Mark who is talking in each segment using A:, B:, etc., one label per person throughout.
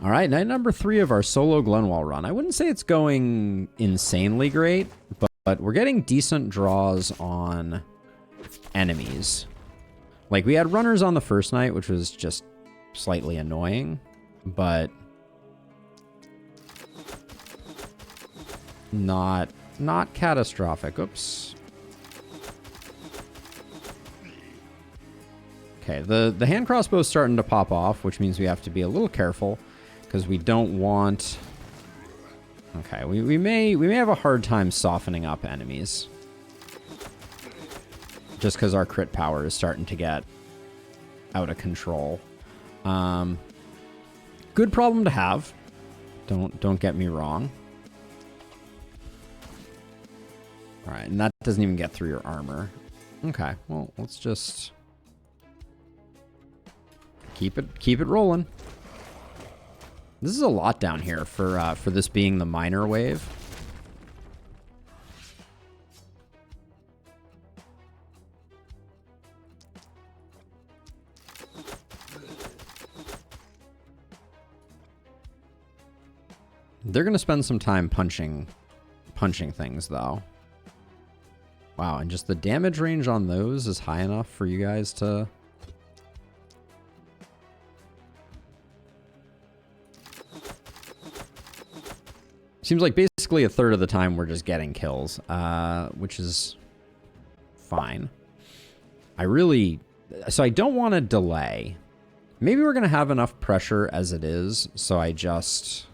A: All right, night number 3 of our solo Glenwall run. I wouldn't say it's going insanely great, but we're getting decent draws on enemies. Like, we had runners on the first night, which was just slightly annoying, but not catastrophic. Oops. Okay, the hand crossbow is starting to pop off, which means we have to be a little careful because we don't want... Okay, we may have a hard time softening up enemies. Just because our crit power is starting to get out of control. Good problem to have. Don't get me wrong. All right, and that doesn't even get through your armor. Okay, well, let's just keep it rolling. This is a lot down here for this being the minor wave. They're gonna spend some time punching things though. Wow, and just the damage range on those is high enough for you guys to... Seems like basically a third of the time we're just getting kills, which is fine. So I don't want to delay. Maybe we're going to have enough pressure as it is, so I just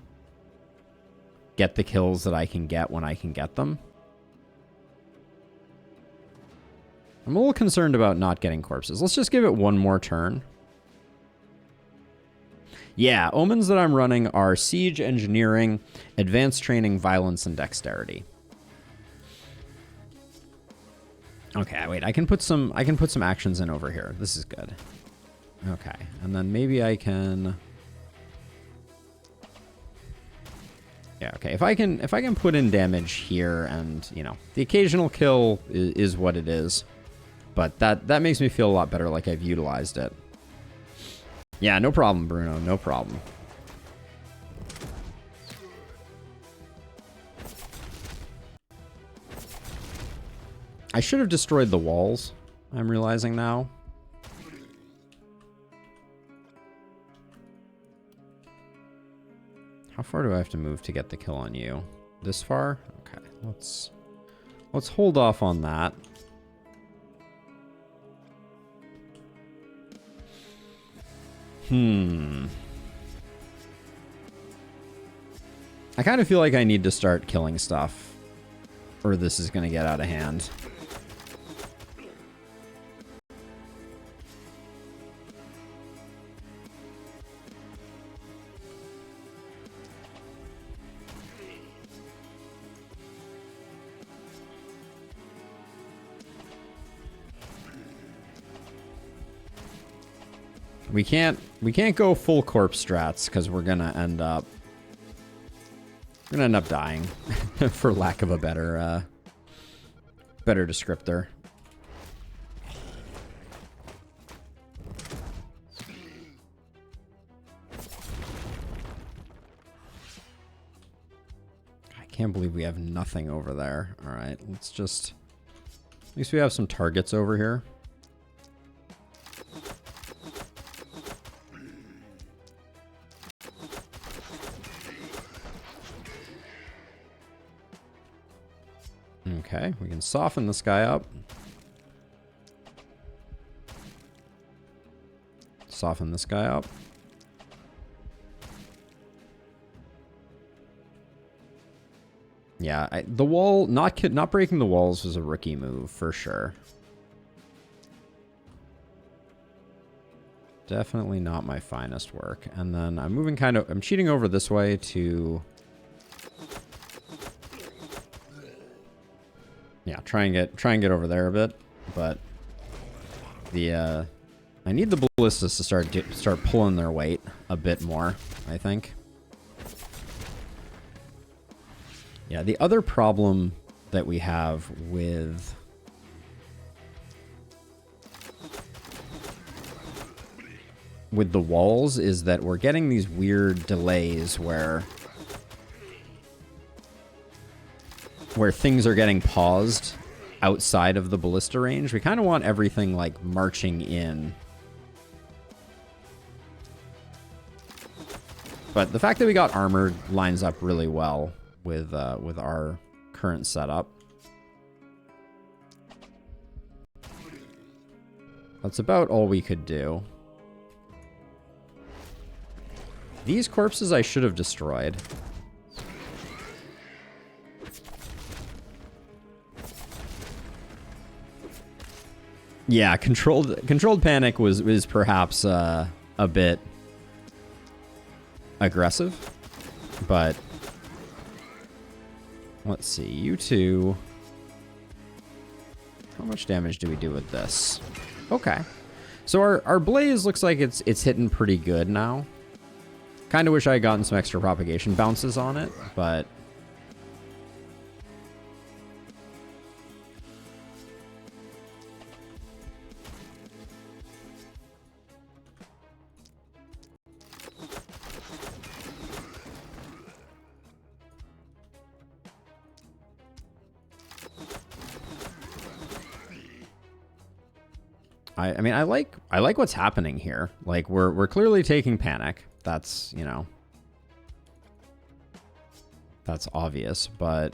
A: get the kills that I can get when I can get them. I'm a little concerned about not getting corpses. Let's just give it one more turn. Yeah, omens that I'm running are Siege, Engineering, Advanced Training, Violence, and Dexterity. Okay, wait, I can put some actions in over here. This is good. Okay, and then maybe I can... Yeah, okay, if I can put in damage here and, you know, the occasional kill is what it is. But that makes me feel a lot better, like I've utilized it. Yeah, no problem, Bruno. No problem. I should have destroyed the walls, I'm realizing now. How far do I have to move to get the kill on you? This far? Okay, let's hold off on that. I kind of feel like I need to start killing stuff, or this is going to get out of hand. We can't go full corpse strats because we're gonna end up dying, for lack of a better descriptor. I can't believe we have nothing over there. All right, let's just... At least we have some targets over here. Okay, we can soften this guy up. Soften this guy up. Yeah, the wall, not breaking the walls was a rookie move for sure. Definitely not my finest work. And then I'm moving I'm cheating over this way to... Yeah, try and get over there a bit, but I need the ballistas to start pulling their weight a bit more, I think. Yeah, the other problem that we have with with the walls is that we're getting these weird delays where things are getting paused outside of the ballista range. We kind of want everything like marching in. But the fact that we got armored lines up really well with our current setup. That's about all we could do. These corpses I should have destroyed. Yeah, controlled panic was perhaps a bit aggressive, but let's see. You two. How much damage do we do with this? Okay, so our blaze looks like it's hitting pretty good now. Kind of wish I had gotten some extra propagation bounces on it, but I mean, I like what's happening here. Like we're clearly taking panic. That's, you know, that's obvious, but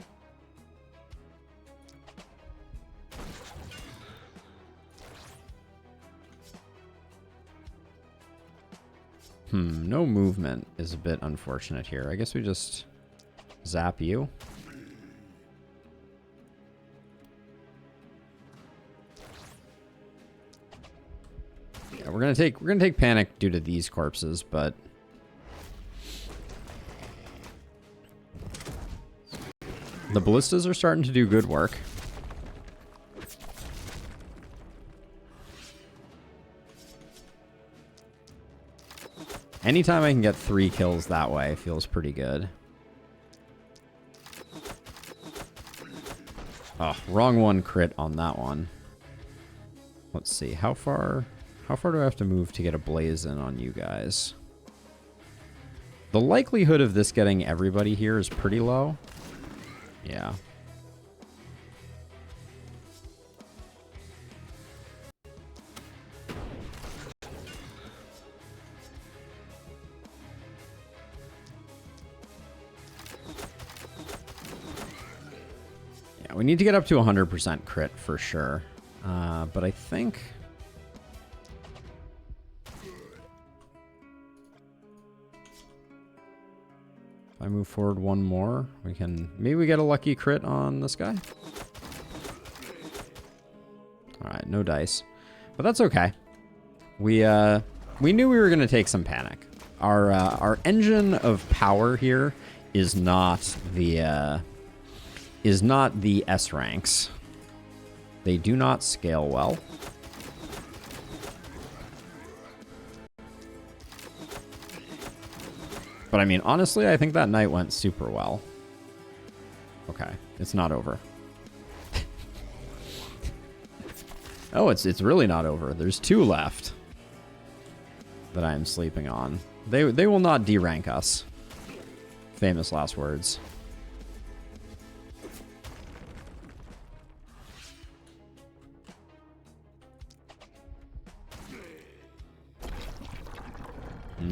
A: no movement is a bit unfortunate here. I guess we just zap you. Yeah, we're gonna take panic due to these corpses, but the ballistas are starting to do good work. Anytime I can get 3 kills that way feels pretty good. Oh, wrong one crit on that one. Let's see, how far do I have to move to get a blaze in on you guys? The likelihood of this getting everybody here is pretty low. Yeah. Yeah, we need to get up to 100% crit for sure. But I think if I move forward one more, maybe we get a lucky crit on this guy. All right, no dice, but that's okay. We knew we were going to take some panic. Our engine of power here is not the S ranks. They do not scale well. But I mean, honestly, I think that night went super well. Okay, it's not over. Oh, it's really not over. There's 2 left that I am sleeping on. They will not derank us. Famous last words.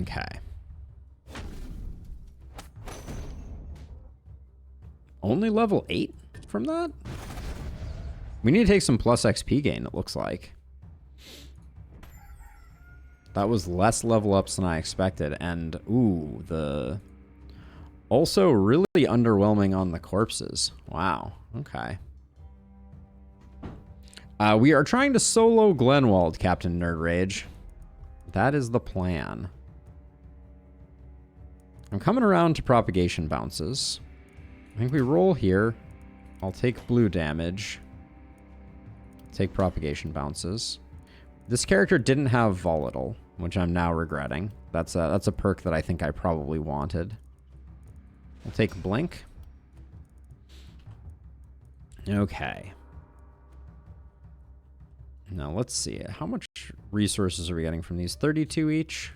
A: Okay. Only level 8 from that? We need to take some plus XP gain, it looks like. That was less level ups than I expected. And, ooh, also really underwhelming on the corpses. Wow, okay. We are trying to solo Glenwald, Captain Nerd Rage. That is the plan. I'm coming around to propagation bounces. I think we roll here. I'll take blue damage. Take propagation bounces. This character didn't have volatile, which I'm now regretting. That's a perk that I think I probably wanted. I'll take blink. Okay. Now let's see. How much resources are we getting from these? 32 each?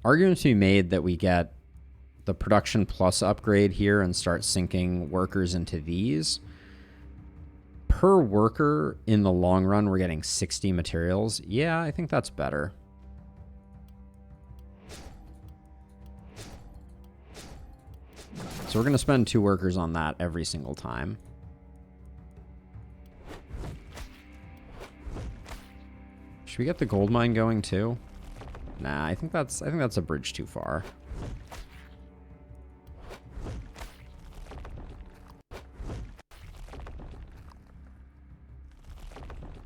A: argument to be made that we get the production plus upgrade here and start sinking workers into these. Per worker in the long run, we're getting 60 materials. Yeah, I think that's better. So we're going to spend 2 workers on that every single time. Should we get the gold mine going too? Nah, I think that's a bridge too far.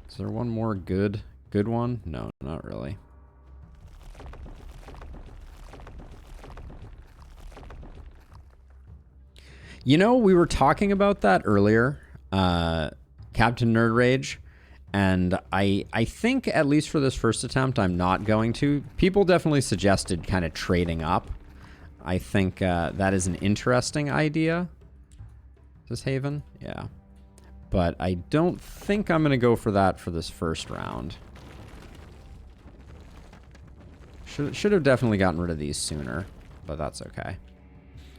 A: Is there one more good one? No, not really. You know, we were talking about that earlier, Captain Nerd Rage, and I think, at least for this first attempt, I'm not going to. People definitely suggested kind of trading up. I think that is an interesting idea. Is this Haven? Yeah. But I don't think I'm going to go for that for this first round. Should have definitely gotten rid of these sooner, but that's okay.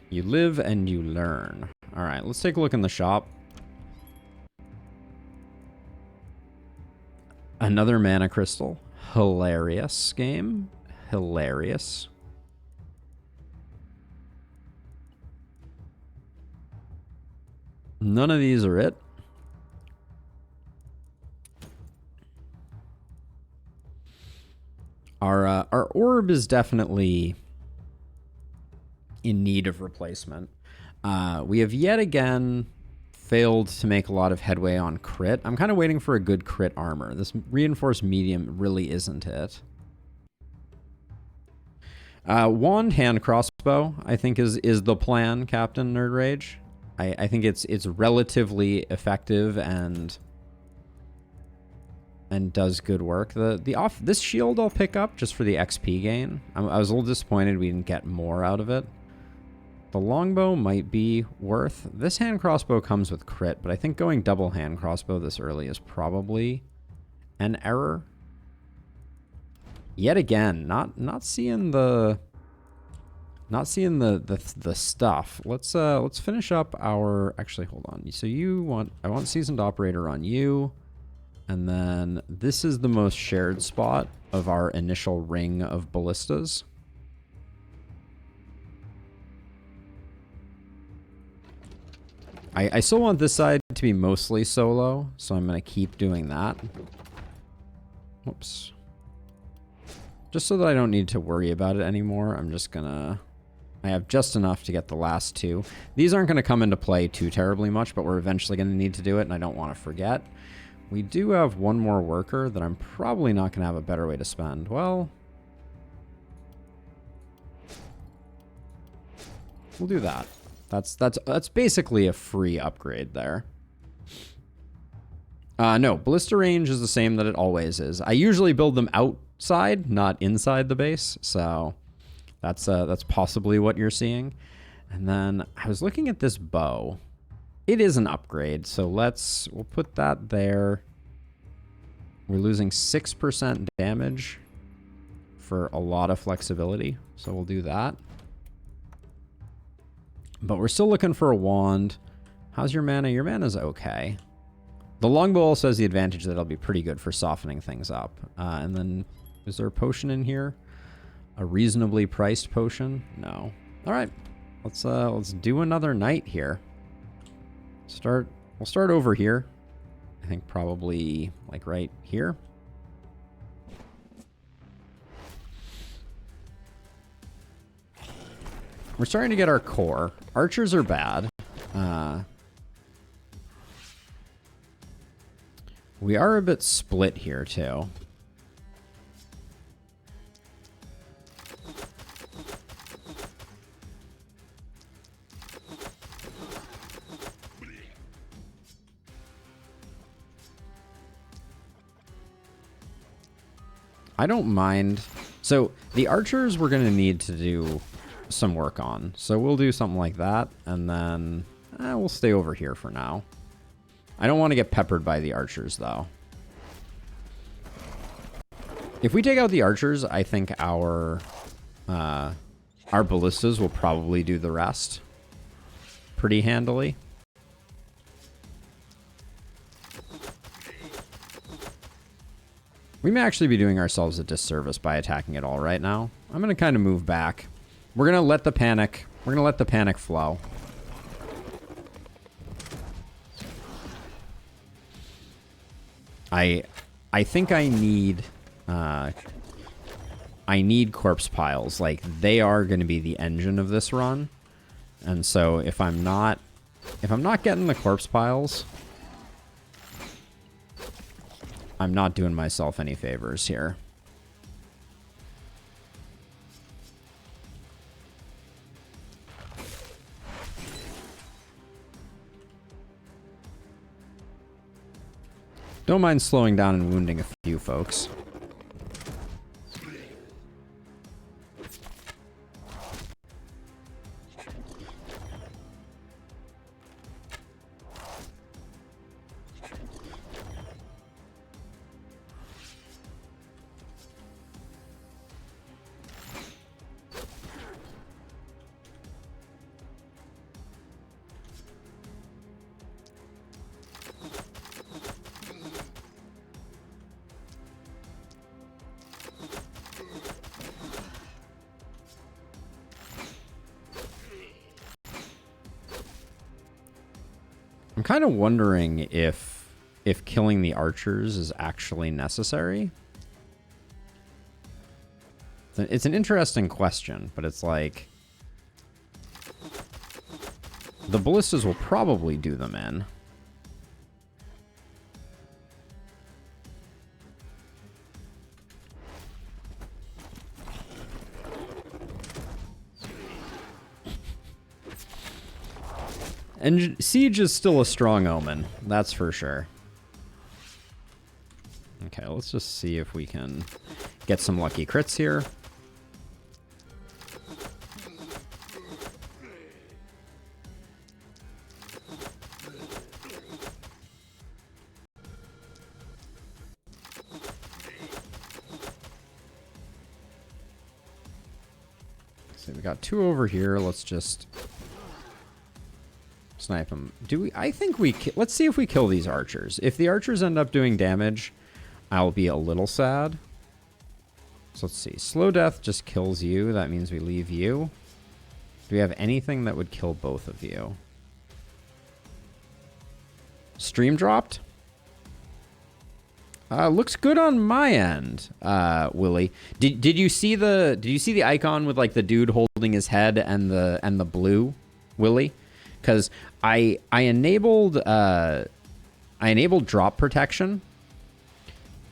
A: You live and you learn. All right, let's take a look in the shop. Another mana crystal. Hilarious game. Hilarious. None of these are it. Our orb is definitely in need of replacement. We have yet again failed to make a lot of headway on crit. I'm kind of waiting for a good crit armor. This reinforced medium really isn't it. Wand hand crossbow, I think is the plan, Captain Nerd Rage. I think it's relatively effective and does good work. This shield I'll pick up just for the XP gain. I was a little disappointed we didn't get more out of it. The longbow might be worth. This hand crossbow comes with crit, but I think going double hand crossbow this early is probably an error. Yet again, not seeing the stuff. Let's finish up our. Actually, hold on. So I want seasoned operator on you. And then this is the most shared spot of our initial ring of ballistas. I still want this side to be mostly solo, so I'm going to keep doing that. Whoops. Just so that I don't need to worry about it anymore, I'm just going to... I have just enough to get the last 2. These aren't going to come into play too terribly much, but we're eventually going to need to do it, and I don't want to forget. We do have one more worker that I'm probably not going to have a better way to spend. Well, we'll do that. That's basically a free upgrade there. No, ballista range is the same that it always is. I usually build them outside, not inside the base, so that's possibly what you're seeing. And then I was looking at this bow. It is an upgrade, so we'll put that there. We're losing 6% damage for a lot of flexibility, so we'll do that. But we're still looking for a wand. How's your mana? Your mana's okay. The longbow also has the advantage that it'll be pretty good for softening things up. And then, is there a potion in here? A reasonably priced potion? No. All right, let's do another night here. We'll start over here. I think probably like right here. We're starting to get our core. Archers are bad. We are a bit split here too. I don't mind. So the archers we're going to need to do some work on. So we'll do something like that, and then we'll stay over here for now. I don't want to get peppered by the archers, though. If we take out the archers, I think our Our ballistas will probably do the rest pretty handily. We may actually be doing ourselves a disservice by attacking it all right now. I'm going to kind of move back. We're going to let the panic... We're going to let the panic flow. I think I need corpse piles. Like, they are going to be the engine of this run. And so if I'm not getting the corpse piles, I'm not doing myself any favors here. Don't mind slowing down and wounding a few folks. I'm kind of wondering if killing the archers is actually necessary. It's an interesting question, but it's like... The ballistas will probably do them in. And siege is still a strong omen, that's for sure. Okay, let's just see if we can get some lucky crits here. So we got two over here, let's just... snipe them. I think let's see if we kill these archers. If the archers end up doing damage, I'll be a little sad. So let's see. Slow death just kills you. That means we leave you. Do we have anything that would kill both of you? Stream dropped? Looks good on my end, Willie. Did you see the icon with like the dude holding his head and the blue, Willie? Because I enabled drop protection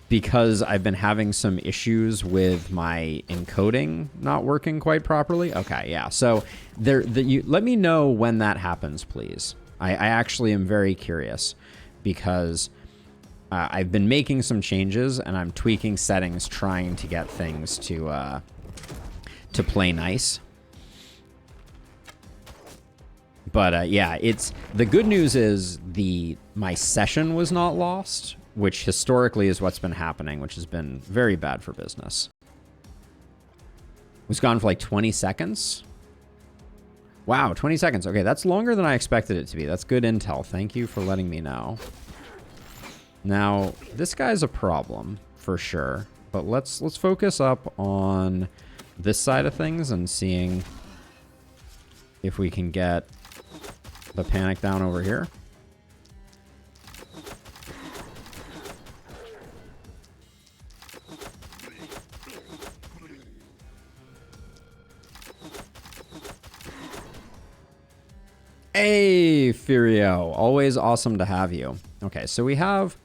A: because I've been having some issues with my encoding not working quite properly. Okay, yeah. So let me know when that happens, please. I actually am very curious because I've been making some changes and I'm tweaking settings, trying to get things to play nice. But yeah, the good news is my session was not lost, which historically is what's been happening, which has been very bad for business. It was gone for like 20 seconds. Wow, 20 seconds. Okay, that's longer than I expected it to be. That's good intel. Thank you for letting me know. Now, this guy's a problem for sure, but let's focus up on this side of things and seeing if we can get the panic down over here. Hey, Furio. Always awesome to have you. Okay, so we have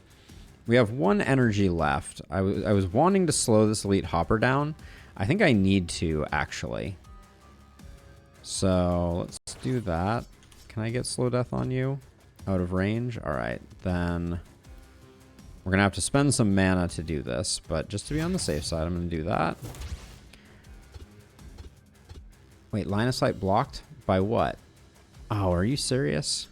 A: one energy left. I was wanting to slow this elite hopper down. I think I need to, actually. So let's do that. Can I get slow death on you? Out of range? All right, then we're going to have to spend some mana to do this, but just to be on the safe side, I'm going to do that. Wait, line of sight blocked? By what? Oh, are you serious?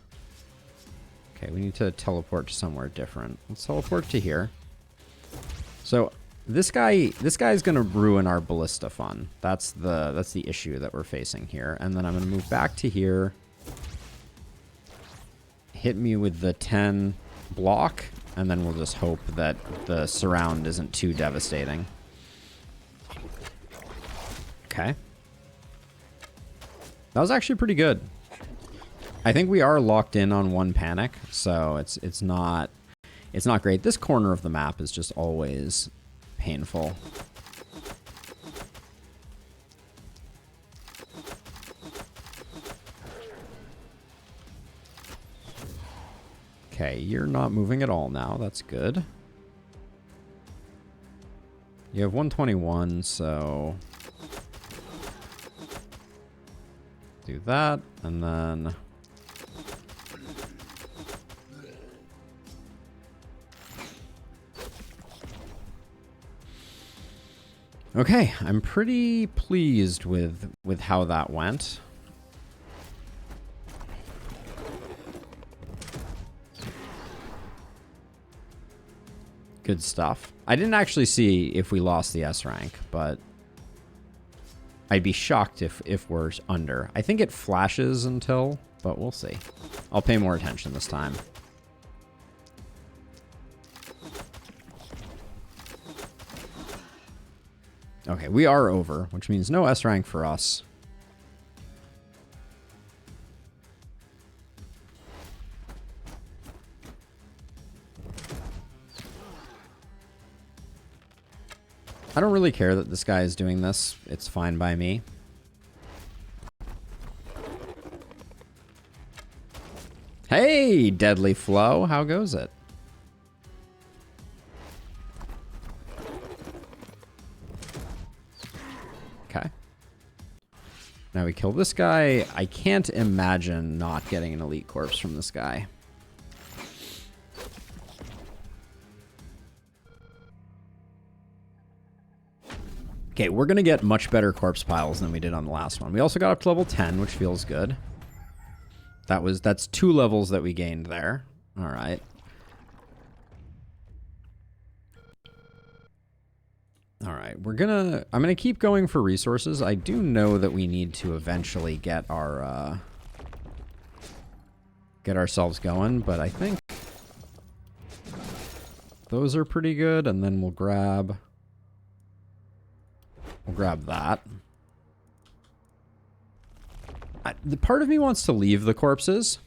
A: Okay, we need to teleport to somewhere different. Let's teleport to here. So This guy's gonna ruin our ballista fun. That's the issue that we're facing here. And then I'm gonna move back to here. Hit me with the 10 block, and then we'll just hope that the surround isn't too devastating. Okay. That was actually pretty good. I think we are locked in on one panic, so it's not great. This corner of the map is just always painful. Okay, you're not moving at all now. That's good. You have 121, so do that, and then okay, I'm pretty pleased with how that went. Good stuff. I didn't actually see if we lost the S rank, but I'd be shocked if we're under. I think it flashes until, but we'll see. I'll pay more attention this time. Okay, we are over, which means no S rank for us. I don't really care that this guy is doing this. It's fine by me. Hey, Deadly Flow, how goes it? Okay. Now we kill this guy. I can't imagine not getting an elite corpse from this guy. Okay, we're going to get much better corpse piles than we did on the last one. We also got up to level 10, which feels good. That's 2 levels that we gained there. All right. All right, I'm going to keep going for resources. I do know that we need to eventually get our get ourselves going, but I think those are pretty good, and then we'll grab that. The part of me wants to leave the corpses.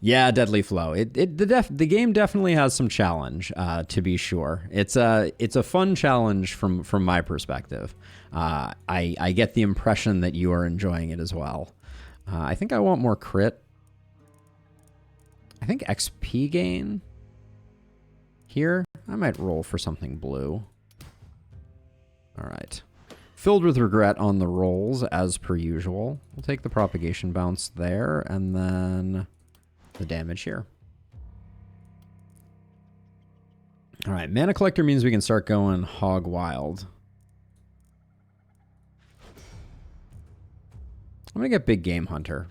A: Yeah, Deadly Flow. The game definitely has some challenge, to be sure. It's a fun challenge from my perspective. I get the impression that you are enjoying it as well. I think I want more crit. I think XP gain. Here, I might roll for something blue. All right. Filled with regret on the rolls, as per usual. We'll take the propagation bounce there, and then the damage here. All right, Mana Collector means we can start going hog wild. I'm going to get Big Game Hunter.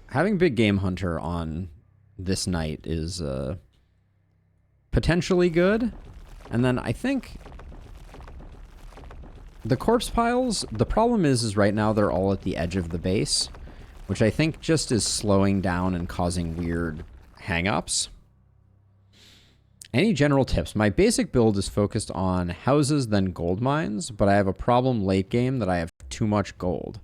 A: Having Big Game Hunter on this night is potentially good. And then I think the corpse piles, the problem is right now they're all at the edge of the base, which I think just is slowing down and causing weird hang-ups. Any general tips? My basic build is focused on houses, then gold mines, but I have a problem late game that I have too much gold.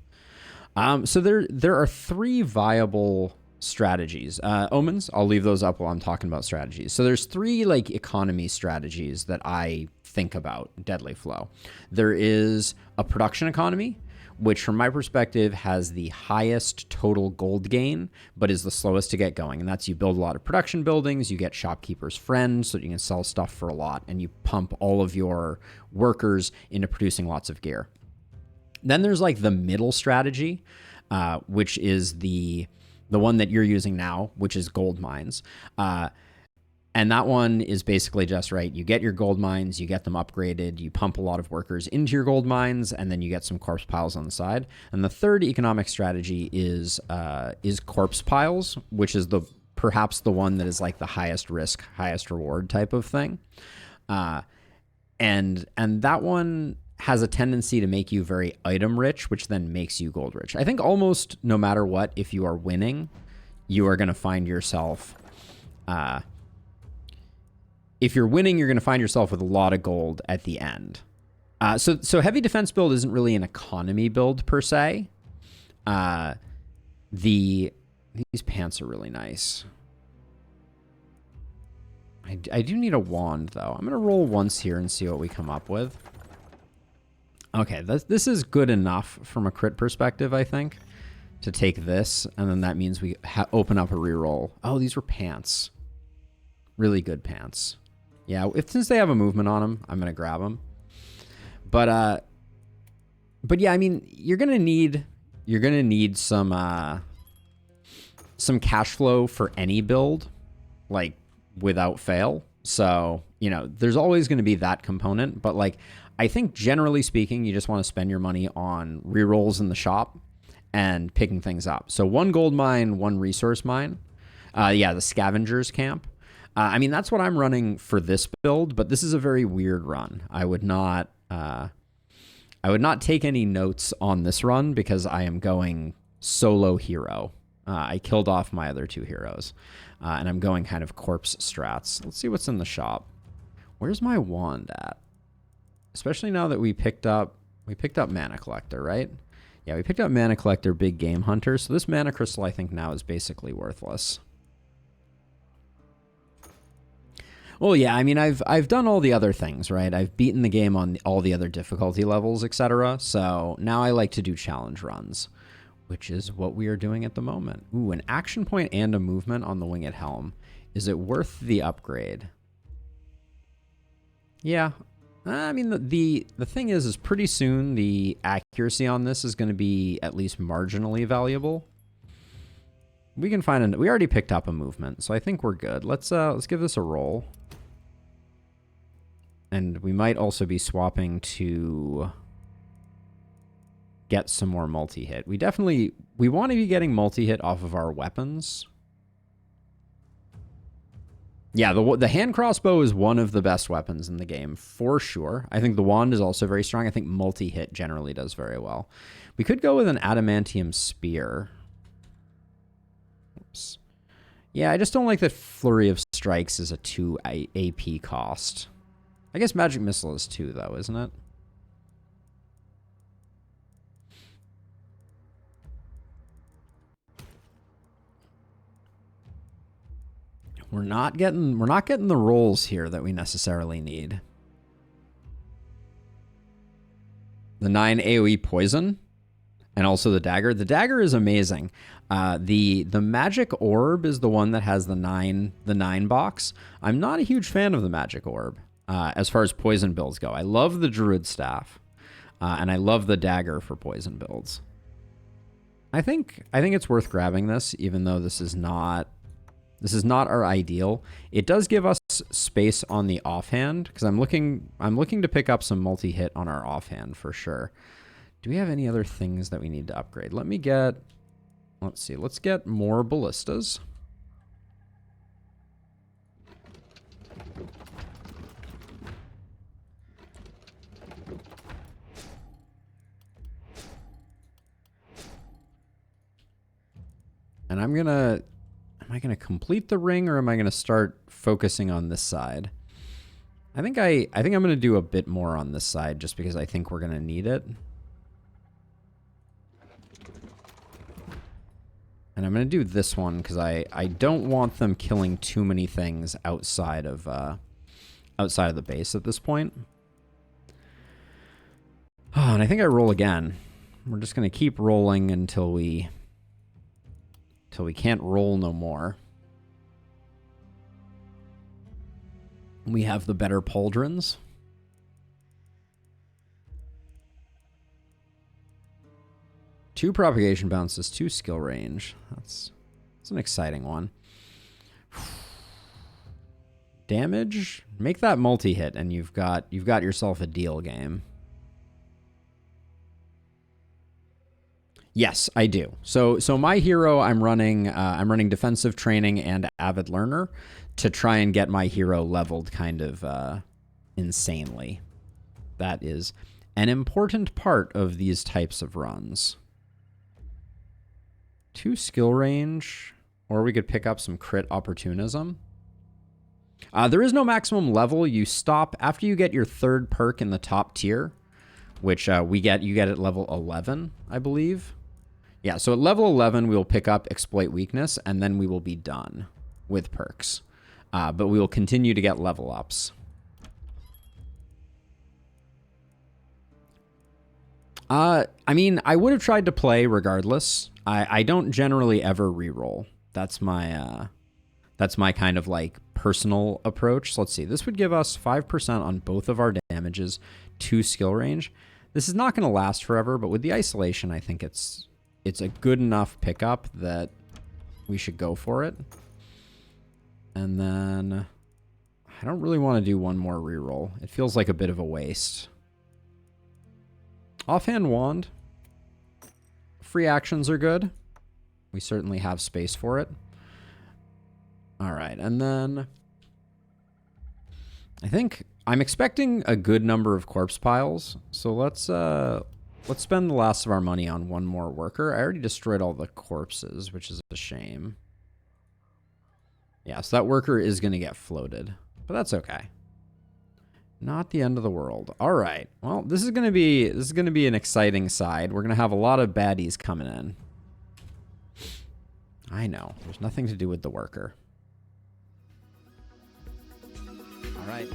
A: So there are 3 viable strategies. Omens, I'll leave those up while I'm talking about strategies. So there's 3 like economy strategies that I think about Deadly Flow. There is a production economy, which from my perspective has the highest total gold gain, but is the slowest to get going. And that's you build a lot of production buildings, you get shopkeepers' friends so that you can sell stuff for a lot, and you pump all of your workers into producing lots of gear. Then there's like the middle strategy, which is the one that you're using now, which is gold mines. And that one is basically just, right, you get your gold mines, you get them upgraded, you pump a lot of workers into your gold mines, and then you get some corpse piles on the side. And the third economic strategy is corpse piles, which is the perhaps the one that is like the highest risk, highest reward type of thing. And that one has a tendency to make you very item rich, which then makes you gold rich. I think almost no matter what, if you are winning, you are going to find yourself, if you're winning, you're going to find yourself with a lot of gold at the end. So heavy defense build isn't really an economy build per se. These pants are really nice. I do need a wand, though. I'm going to roll once here and see what we come up with. Okay, this is good enough from a crit perspective, I think, to take this, and then that means we open up a reroll. Oh, these were pants. Really good pants. Yeah, since they have a movement on them, I'm going to grab them. But yeah, I mean, you're going to need some cash flow for any build, like, without fail. So, you know, there's always going to be that component, but like, I think generally speaking, you just want to spend your money on rerolls in the shop and picking things up. So 1 gold mine, 1 resource mine. Yeah, the scavengers camp. I mean, that's what I'm running for this build, but this is a very weird run. I would not take any notes on this run because I am going solo hero. I killed off my other 2 heroes. And I'm going kind of corpse strats. Let's see what's in the shop. Where's my wand at? Especially now that we picked up Mana Collector, right? Yeah, we picked up Mana Collector, Big Game Hunter. So this Mana Crystal, I think, now is basically worthless. Well, yeah, I mean, I've done all the other things, right? I've beaten the game on all the other difficulty levels, etc. So now I like to do challenge runs, which is what we are doing at the moment. Ooh, an action point and a movement on the Winged Helm. Is it worth the upgrade? Yeah. I mean, the thing is pretty soon the accuracy on this is going to be at least marginally valuable. We can find we already picked up a movement, so I think we're good. Let's give this a roll. And we might also be swapping to get some more multi-hit. We want to be getting multi-hit off of our weapons. Yeah, the hand crossbow is one of the best weapons in the game, for sure. I think the wand is also very strong. I think multi-hit generally does very well. We could go with an adamantium spear. Oops. Yeah, I just don't like that Flurry of Strikes is a 2 AP cost. I guess Magic Missile is 2, though, isn't it? We're not getting the rolls here that we necessarily need. The 9 AoE poison and also the dagger. The dagger is amazing. The magic orb is the one that has the 9 box. I'm not a huge fan of the magic orb as far as poison builds go. I love the druid staff and I love the dagger for poison builds. I think it's worth grabbing this, even though this is not our ideal. It does give us space on the offhand because I'm looking to pick up some multi-hit on our offhand for sure. Do we have any other things that we need to upgrade? Let's see. Let's get more ballistas. And am I going to complete the ring or am I going to start focusing on this side? I think I'm going to do a bit more on this side just because I think we're going to need it. And I'm going to do this one because I don't want them killing too many things outside of the base at this point. Oh, and I think I roll again. We're just going to keep rolling until we can't roll no more. We have the better pauldrons. Two propagation bounces, 2 skill range. That's an exciting one. Damage, make that multi-hit, and you've got yourself a deal game. Yes, I do. So my hero, I'm running defensive training and avid learner to try and get my hero leveled kind of insanely. That is an important part of these types of runs. 2 skill range, or we could pick up some crit opportunism. There is no maximum level. You stop after you get your 3rd perk in the top tier, which you get at level 11, I believe. Yeah, so at level 11, we will pick up Exploit Weakness, and then we will be done with perks. But we will continue to get level ups. I mean, I would have tried to play regardless. I don't generally ever reroll. That's my kind of like personal approach. So let's see. This would give us 5% on both of our damages, 2 skill range. This is not going to last forever, but with the isolation, I think it's a good enough pickup that we should go for it. And then I don't really want to do one more reroll. It feels like a bit of a waste. Offhand wand. Free actions are good. We certainly have space for it. All right, and then I think I'm expecting a good number of corpse piles. So let's spend the last of our money on one more worker. I already destroyed all the corpses, which is a shame. Yeah, so that worker is going to get floated, but that's okay. Not the end of the world. All right. Well, this is going to be an exciting side. We're going to have a lot of baddies coming in. I know. There's nothing to do with the worker. All right.